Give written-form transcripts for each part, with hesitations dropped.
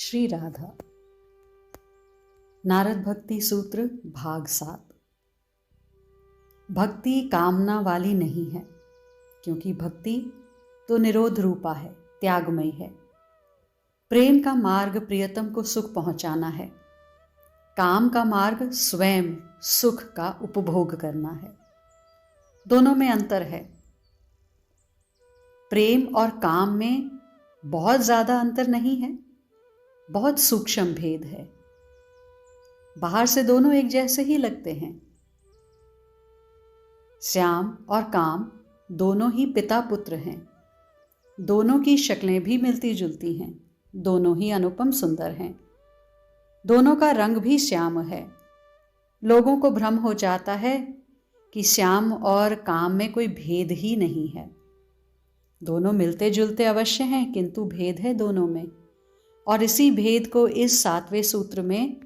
श्री राधा। नारद भक्ति सूत्र भाग 7। भक्ति कामना वाली नहीं है, क्योंकि भक्ति तो निरोध रूपा है, त्यागमयी है। प्रेम का मार्ग प्रियतम को सुख पहुंचाना है, काम का मार्ग स्वयं सुख का उपभोग करना है। दोनों में अंतर है। प्रेम और काम में बहुत ज्यादा अंतर नहीं है, बहुत सूक्ष्म भेद है। बाहर से दोनों एक जैसे ही लगते हैं। श्याम और काम दोनों ही पिता पुत्र हैं। दोनों की शक्लें भी मिलती जुलती हैं। दोनों ही अनुपम सुंदर हैं। दोनों का रंग भी श्याम है। लोगों को भ्रम हो जाता है कि श्याम और काम में कोई भेद ही नहीं है। दोनों मिलते जुलते अवश्य हैं, किंतु भेद है दोनों में। और इसी भेद को इस 7वें सूत्र में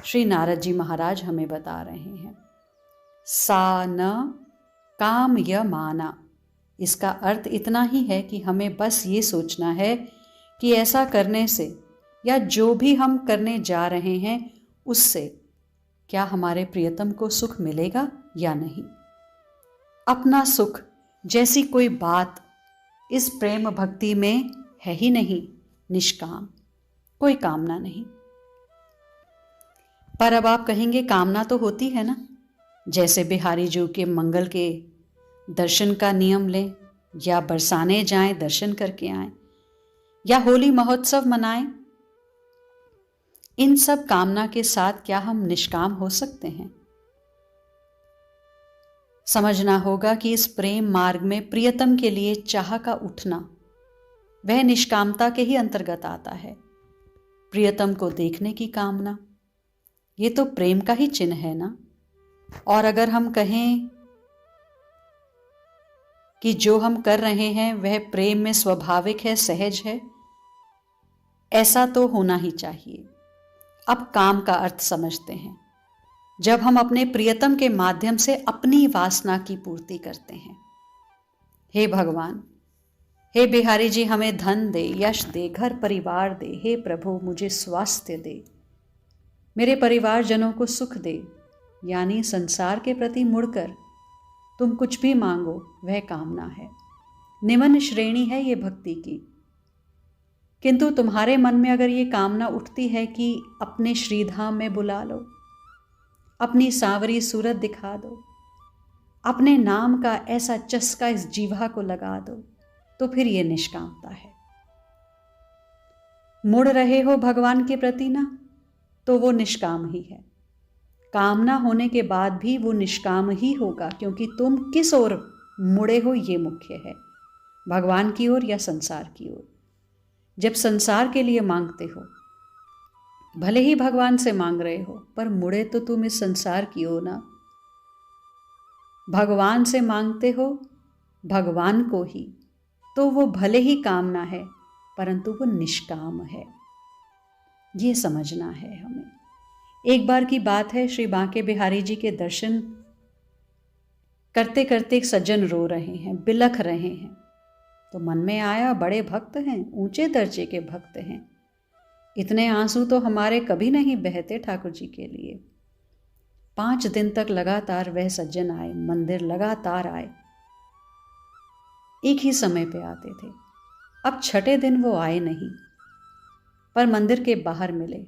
श्री नारद जी महाराज हमें बता रहे हैं। सा न काम य माना। इसका अर्थ इतना ही है कि हमें बस ये सोचना है कि ऐसा करने से या जो भी हम करने जा रहे हैं उससे क्या हमारे प्रियतम को सुख मिलेगा या नहीं। अपना सुख जैसी कोई बात इस प्रेम भक्ति में है ही नहीं। निष्काम, कोई कामना नहीं। पर अब आप कहेंगे कामना तो होती है ना, जैसे बिहारी जी के मंगल के दर्शन का नियम लें, या बरसाने जाएं दर्शन करके आएं, या होली महोत्सव मनाएं। इन सब कामना के साथ क्या हम निष्काम हो सकते हैं? समझना होगा कि इस प्रेम मार्ग में प्रियतम के लिए चाह का उठना वह निष्कामता के ही अंतर्गत आता है। प्रियतम को देखने की कामना, ये तो प्रेम का ही चिन्ह है ना। और अगर हम कहें कि जो हम कर रहे हैं वह प्रेम में स्वाभाविक है, सहज है, ऐसा तो होना ही चाहिए। अब काम का अर्थ समझते हैं। जब हम अपने प्रियतम के माध्यम से अपनी वासना की पूर्ति करते हैं। हे भगवान, हे बिहारी जी, हमें धन दे, यश दे, घर परिवार दे। हे प्रभु, मुझे स्वास्थ्य दे, मेरे परिवारजनों को सुख दे। यानी संसार के प्रति मुड़कर तुम कुछ भी मांगो, वह कामना है। निम्न श्रेणी है ये भक्ति की। किंतु तुम्हारे मन में अगर ये कामना उठती है कि अपने श्रीधाम में बुला लो, अपनी सांवरी सूरत दिखा दो, अपने नाम का ऐसा चस्का इस जीवा को लगा दो, तो फिर ये निष्कामता है। मुड़ रहे हो भगवान के प्रति ना, तो वो निष्काम ही है। कामना होने के बाद भी वो निष्काम ही होगा, क्योंकि तुम किस ओर मुड़े हो ये मुख्य है, भगवान की ओर या संसार की ओर। जब संसार के लिए मांगते हो, भले ही भगवान से मांग रहे हो, पर मुड़े तो तुम इस संसार की ओर ना। भगवान से मांगते हो भगवान को ही, तो वो भले ही कामना है, परंतु वो निष्काम है। ये समझना है हमें। एक बार की बात है, श्री बांके बिहारी जी के दर्शन करते करते एक सज्जन रो रहे हैं, बिलख रहे हैं। तो मन में आया, बड़े भक्त हैं, ऊंचे दर्जे के भक्त हैं, इतने आंसू तो हमारे कभी नहीं बहते ठाकुर जी के लिए। 5 दिन तक लगातार वह सज्जन आए, मंदिर लगातार आए, एक ही समय पे आते थे। अब 6ठे दिन वो आए नहीं, पर मंदिर के बाहर मिले।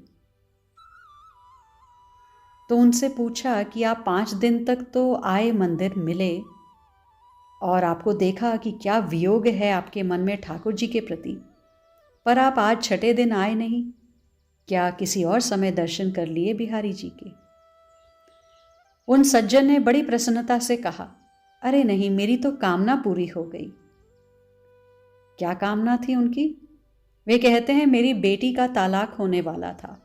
तो उनसे पूछा कि आप 5 दिन तक तो आए, मंदिर मिले, और आपको देखा कि क्या वियोग है आपके मन में ठाकुर जी के प्रति, पर आप आज 6ठे दिन आए नहीं, क्या किसी और समय दर्शन कर लिए बिहारी जी के? उन सज्जन ने बड़ी प्रसन्नता से कहा, अरे नहीं, मेरी तो कामना पूरी हो गई। क्या कामना थी उनकी? वे कहते हैं, मेरी बेटी का तालाक होने वाला था,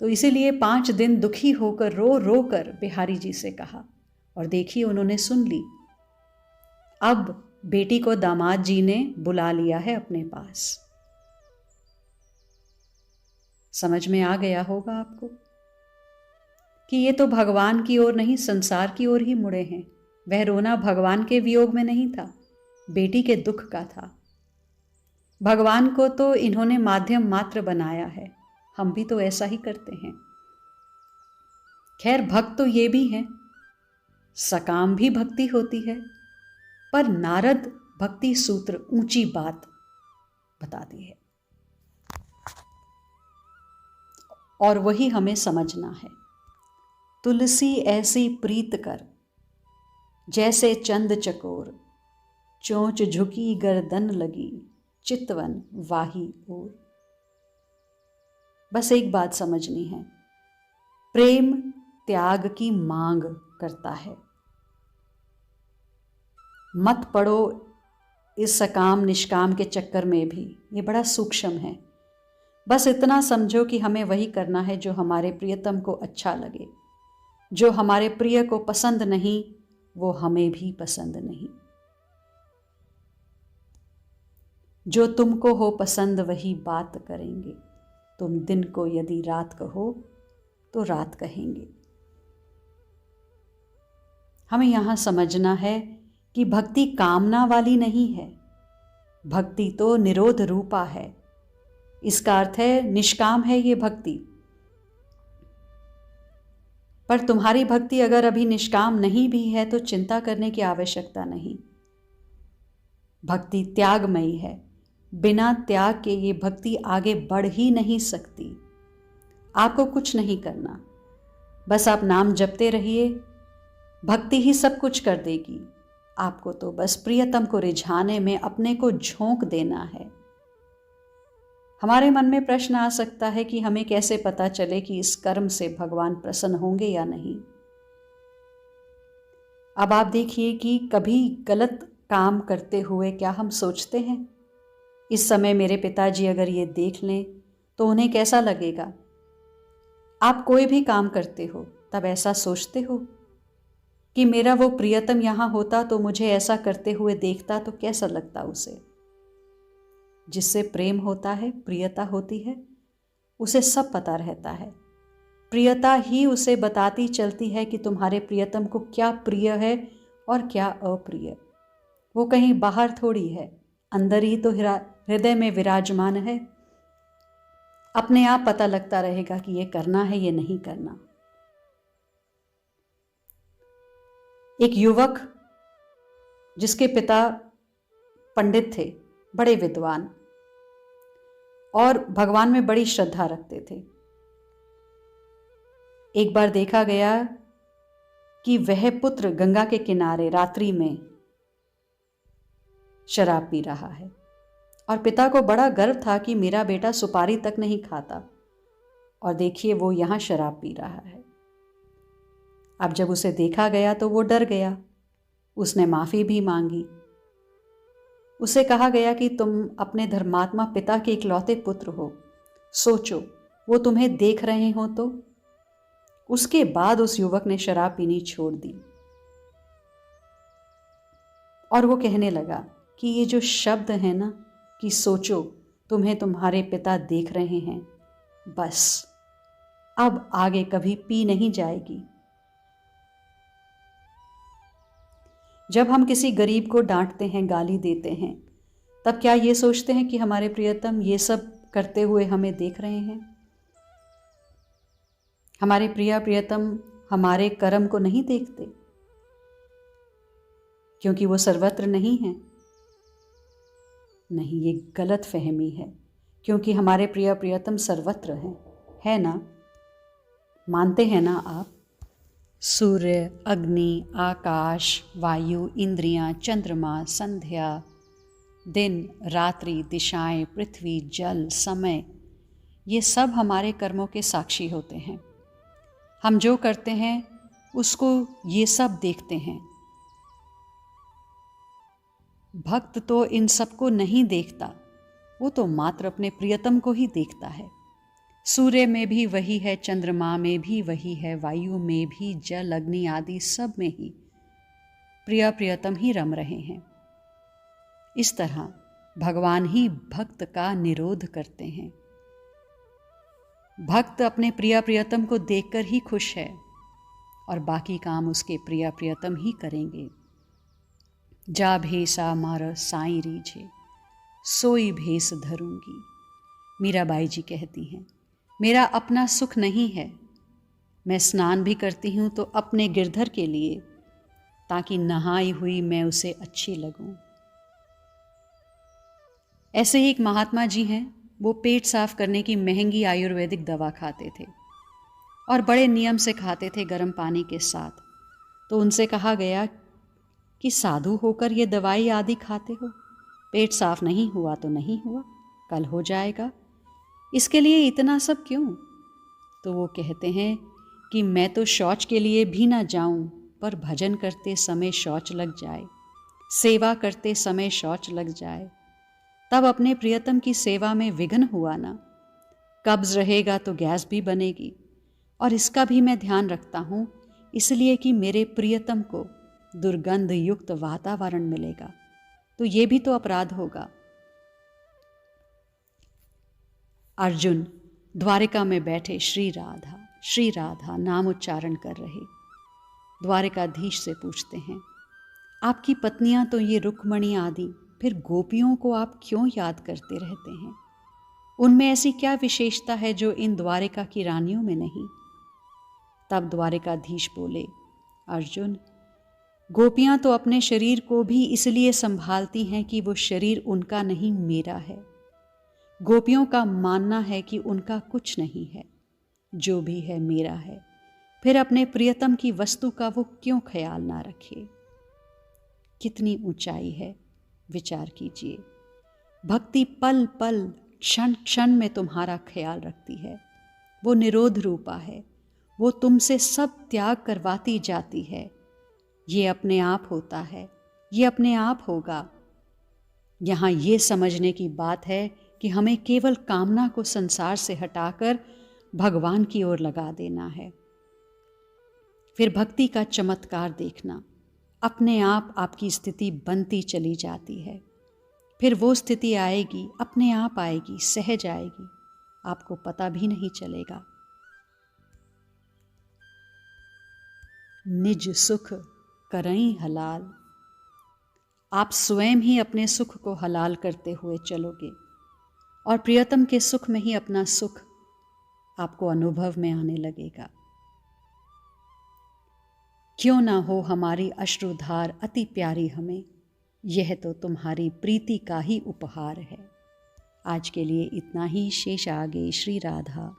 तो इसीलिए 5 दिन दुखी होकर रो रो कर बिहारी जी से कहा, और देखिए उन्होंने सुन ली। अब बेटी को दामाद जी ने बुला लिया है अपने पास। समझ में आ गया होगा आपको कि ये तो भगवान की ओर नहीं, संसार की ओर ही मुड़े हैं। वह रोना भगवान के वियोग में नहीं था, बेटी के दुख का था। भगवान को तो इन्होंने माध्यम मात्र बनाया है, हम भी तो ऐसा ही करते हैं। खैर, भक्त तो ये भी हैं, सकाम भी भक्ति होती है, पर नारद भक्ति सूत्र ऊंची बात बताती है और वही हमें समझना है। तुलसी ऐसी प्रीत कर, जैसे चंद चकोर, चोंच झुकी गर्दन लगी, चितवन वाही ओर। बस एक बात समझनी है, प्रेम त्याग की मांग करता है। मत पड़ो इस सकाम निष्काम के चक्कर में भी, ये बड़ा सूक्ष्म है। बस इतना समझो कि हमें वही करना है जो हमारे प्रियतम को अच्छा लगे। जो हमारे प्रिय को पसंद नहीं, वो हमें भी पसंद नहीं। जो तुमको हो पसंद वही बात करेंगे, तुम दिन को यदि रात कहो तो रात कहेंगे। हमें यहाँ समझना है कि भक्ति कामना वाली नहीं है, भक्ति तो निरोध रूपा है। इसका अर्थ है निष्काम है ये भक्ति। पर तुम्हारी भक्ति अगर अभी निष्काम नहीं भी है तो चिंता करने की आवश्यकता नहीं। भक्ति त्यागमयी है, बिना त्याग के ये भक्ति आगे बढ़ ही नहीं सकती। आपको कुछ नहीं करना, बस आप नाम जपते रहिए, भक्ति ही सब कुछ कर देगी। आपको तो बस प्रियतम को रिझाने में अपने को झोंक देना है। हमारे मन में प्रश्न आ सकता है कि हमें कैसे पता चले कि इस कर्म से भगवान प्रसन्न होंगे या नहीं। अब आप देखिए कि कभी गलत काम करते हुए क्या हम सोचते हैं, इस समय मेरे पिताजी अगर ये देख लें तो उन्हें कैसा लगेगा। आप कोई भी काम करते हो तब ऐसा सोचते हो कि मेरा वो प्रियतम यहाँ होता तो मुझे ऐसा करते हुए देखता तो कैसा लगता उसे। जिससे प्रेम होता है, प्रियता होती है, उसे सब पता रहता है। प्रियता ही उसे बताती चलती है कि तुम्हारे प्रियतम को क्या प्रिय है और क्या अप्रिय। वो कहीं बाहर थोड़ी है, अंदर ही तो हृदय में विराजमान है। अपने आप पता लगता रहेगा कि ये करना है, ये नहीं करना। एक युवक जिसके पिता पंडित थे, बड़े विद्वान, और भगवान में बड़ी श्रद्धा रखते थे। एक बार देखा गया कि वह पुत्र गंगा के किनारे रात्रि में शराब पी रहा है और पिता को बड़ा गर्व था कि मेरा बेटा सुपारी तक नहीं खाता और देखिए वो यहाँ शराब पी रहा है। अब जब उसे देखा गया तो वो डर गया, उसने माफ़ी भी मांगी। उसे कहा गया कि तुम अपने धर्मात्मा पिता के इकलौते पुत्र हो, सोचो वो तुम्हें देख रहे हो तो। उसके बाद उस युवक ने शराब पीनी छोड़ दी और वो कहने लगा कि ये जो शब्द है ना कि सोचो तुम्हें तुम्हारे पिता देख रहे हैं, बस अब आगे कभी पी नहीं जाएगी। जब हम किसी गरीब को डांटते हैं, गाली देते हैं, तब क्या ये सोचते हैं कि हमारे प्रियतम ये सब करते हुए हमें देख रहे हैं? हमारे प्रियतम हमारे कर्म को नहीं देखते क्योंकि वो सर्वत्र नहीं है? नहीं, ये गलत फहमी है, क्योंकि हमारे प्रियतम सर्वत्र हैं, है ना? मानते हैं ना आप? सूर्य, अग्नि, आकाश, वायु, इंद्रियां, चंद्रमा, संध्या, दिन, रात्रि, दिशाएं, पृथ्वी, जल, समय, ये सब हमारे कर्मों के साक्षी होते हैं। हम जो करते हैं उसको ये सब देखते हैं। भक्त तो इन सबको नहीं देखता, वो तो मात्र अपने प्रियतम को ही देखता है। सूर्य में भी वही है, चंद्रमा में भी वही है, वायु में भी, जल, अग्नि आदि सब में ही प्रियतम ही रम रहे हैं। इस तरह भगवान ही भक्त का निरोध करते हैं। भक्त अपने प्रियतम को देखकर ही खुश है और बाकी काम उसके प्रियतम ही करेंगे। जा भेसा मार साई रीझे, सोई भेस धरूंगी। मीराबाई जी कहती हैं, मेरा अपना सुख नहीं है। मैं स्नान भी करती हूँ तो अपने गिरधर के लिए, ताकि नहाई हुई मैं उसे अच्छी लगूं। ऐसे ही एक महात्मा जी हैं, वो पेट साफ करने की महंगी आयुर्वेदिक दवा खाते थे और बड़े नियम से खाते थे गर्म पानी के साथ। तो उनसे कहा गया कि साधु होकर ये दवाई आदि खाते हो, पेट साफ नहीं हुआ तो नहीं हुआ, कल हो जाएगा, इसके लिए इतना सब क्यों? तो वो कहते हैं कि मैं तो शौच के लिए भी ना जाऊं, पर भजन करते समय शौच लग जाए, सेवा करते समय शौच लग जाए, तब अपने प्रियतम की सेवा में विघ्न हुआ ना। कब्ज रहेगा तो गैस भी बनेगी, और इसका भी मैं ध्यान रखता हूँ, इसलिए कि मेरे प्रियतम को दुर्गंध युक्त वातावरण मिलेगा, तो ये भी तो अपराध होगा। अर्जुन द्वारिका में बैठे श्री राधा नाम उच्चारण कर रहे द्वारिकाधीश से पूछते हैं, आपकी पत्नियां तो ये रुक्मणी आदि, फिर गोपियों को आप क्यों याद करते रहते हैं? उनमें ऐसी क्या विशेषता है जो इन द्वारिका की रानियों में नहीं? तब द्वारिकाधीश बोले, अर्जुन, गोपियां तो अपने शरीर को भी इसलिए संभालती हैं कि वो शरीर उनका नहीं, मेरा है। गोपियों का मानना है कि उनका कुछ नहीं है, जो भी है मेरा है। फिर अपने प्रियतम की वस्तु का वो क्यों ख्याल ना रखे? कितनी ऊंचाई है, विचार कीजिए। भक्ति पल पल क्षण क्षण में तुम्हारा ख्याल रखती है। वो निरोध रूपा है, वो तुमसे सब त्याग करवाती जाती है। ये अपने आप होता है, ये अपने आप होगा। यहाँ ये समझने की बात है कि हमें केवल कामना को संसार से हटाकर भगवान की ओर लगा देना है। फिर भक्ति का चमत्कार देखना, अपने आप आपकी स्थिति बनती चली जाती है। फिर वो स्थिति आएगी, अपने आप आएगी, सहज आएगी, आपको पता भी नहीं चलेगा। निज सुख करई हलाल, आप स्वयं ही अपने सुख को हलाल करते हुए चलोगे और प्रियतम के सुख में ही अपना सुख आपको अनुभव में आने लगेगा। क्यों ना हो हमारी अश्रुधार अति प्यारी हमें, यह तो तुम्हारी प्रीति का ही उपहार है। आज के लिए इतना ही, शेष आगे। श्री राधा।